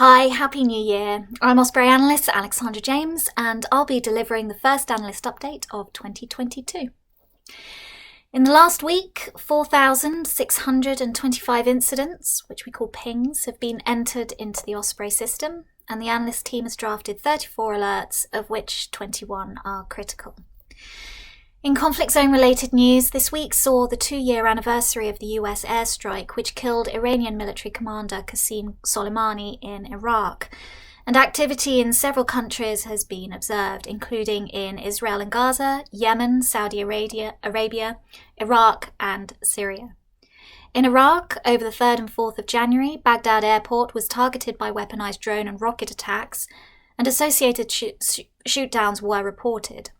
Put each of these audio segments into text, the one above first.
Hi, Happy New Year. I'm Osprey Analyst Alexandra James, and I'll be delivering the first analyst update of 2022. In the last week, 4,625 incidents, which we call pings, have been entered into the Osprey system, and the analyst team has drafted 34 alerts, of which 21 are critical. In conflict zone related news, this week saw the 2-year anniversary of the US airstrike which killed Iranian military commander Qasem Soleimani in Iraq, and activity in several countries has been observed, including in Israel and Gaza, Yemen, Saudi Arabia, Iraq and Syria. In Iraq, over the 3rd and 4th of January, Baghdad airport was targeted by weaponized drone and rocket attacks, and associated shootdowns were reported.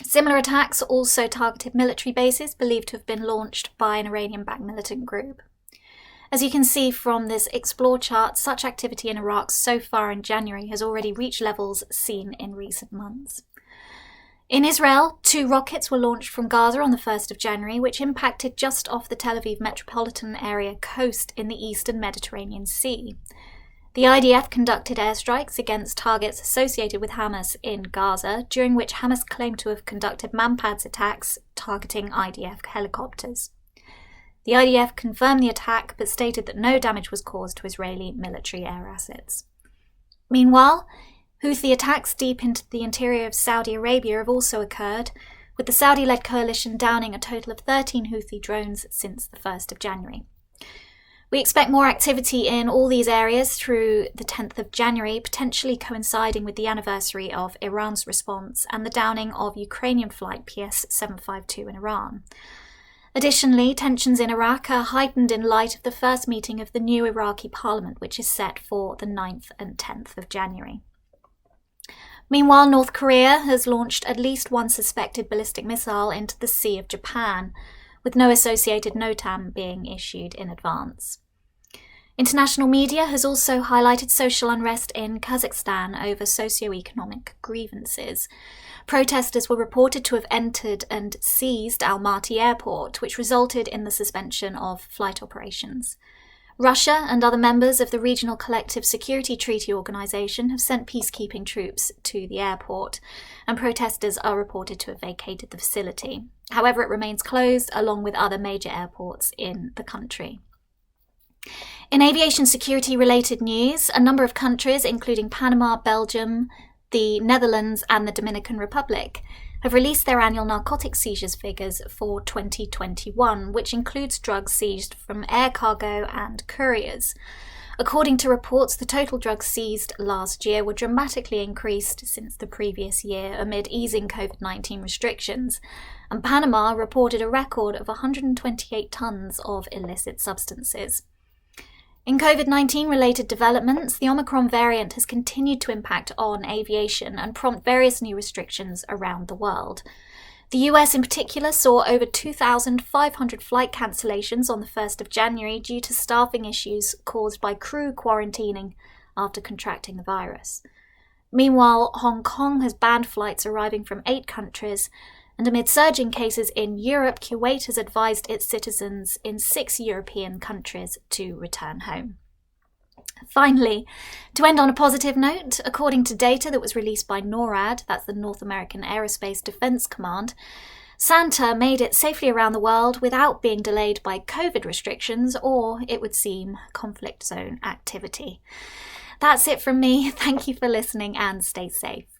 Similar attacks also targeted military bases believed to have been launched by an Iranian-backed militant group. As you can see from this Explore chart, such activity in Iraq so far in January has already reached levels seen in recent months. In Israel, 2 rockets were launched from Gaza on the 1st of January, which impacted just off the Tel Aviv metropolitan area coast in the eastern Mediterranean Sea. The IDF conducted airstrikes against targets associated with Hamas in Gaza, during which Hamas claimed to have conducted manpads attacks targeting IDF helicopters. The IDF confirmed the attack but stated that no damage was caused to Israeli military air assets. Meanwhile, Houthi attacks deep into the interior of Saudi Arabia have also occurred, with the Saudi-led coalition downing a total of 13 Houthi drones since the 1st of January. We expect more activity in all these areas through the 10th of January, potentially coinciding with the anniversary of Iran's response and the downing of Ukrainian flight PS-752 in Iran. Additionally, tensions in Iraq are heightened in light of the first meeting of the new Iraqi parliament, which is set for the 9th and 10th of January. Meanwhile, North Korea has launched at least one suspected ballistic missile into the Sea of Japan, with no associated NOTAM being issued in advance. International media has also highlighted social unrest in Kazakhstan over socio-economic grievances. Protesters were reported to have entered and seized Almaty airport, which resulted in the suspension of flight operations. Russia and other members of the Regional Collective Security Treaty Organization have sent peacekeeping troops to the airport, and protesters are reported to have vacated the facility. However, it remains closed along with other major airports in the country. In aviation security related news, a number of countries, including Panama, Belgium, the Netherlands and the Dominican Republic, have released their annual narcotic seizures figures for 2021, which includes drugs seized from air cargo and couriers. According to reports, the total drugs seized last year were dramatically increased since the previous year amid easing COVID-19 restrictions, and Panama reported a record of 128 tons of illicit substances. In COVID-19 related developments, the Omicron variant has continued to impact on aviation and prompt various new restrictions around the world. The US in particular saw over 2,500 flight cancellations on the 1st of January due to staffing issues caused by crew quarantining after contracting the virus. Meanwhile, Hong Kong has banned flights arriving from 8 countries, and amid surging cases in Europe, Kuwait has advised its citizens in 6 European countries to return home. Finally, to end on a positive note, according to data that was released by NORAD, that's the North American Aerospace Defense Command, Santa made it safely around the world without being delayed by COVID restrictions or, it would seem, conflict zone activity. That's it from me. Thank you for listening and stay safe.